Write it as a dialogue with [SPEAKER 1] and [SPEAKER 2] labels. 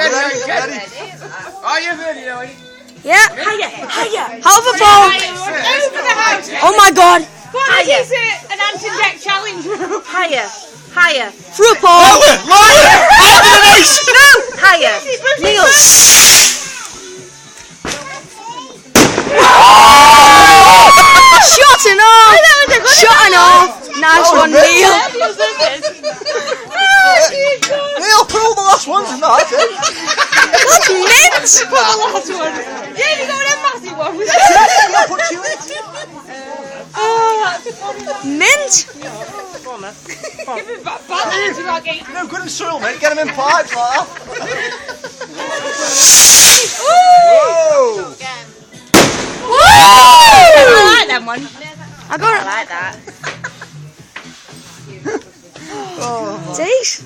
[SPEAKER 1] Ready? Are you videoing?
[SPEAKER 2] Yeah.
[SPEAKER 3] Higher.
[SPEAKER 2] Out of a ball.
[SPEAKER 3] Over the house.
[SPEAKER 2] Oh my god.
[SPEAKER 3] Higher. This is an anti-deck challenge. Higher. Higher.
[SPEAKER 2] Through a ball.
[SPEAKER 3] No. Higher. Neil.
[SPEAKER 2] Shutting off. Shutting off. Nice one, Neil.
[SPEAKER 1] Neil, put all the last ones in that.
[SPEAKER 2] That's mint.
[SPEAKER 3] Yeah, you got a massive one.
[SPEAKER 1] Put you in.
[SPEAKER 2] Mint.
[SPEAKER 3] Give it back. Balance, you are getting.
[SPEAKER 1] No good in soil, mate. Get them in pipes like that. Whoa!
[SPEAKER 3] I like that one.
[SPEAKER 2] I got
[SPEAKER 3] I like that.
[SPEAKER 2] it. Jeez.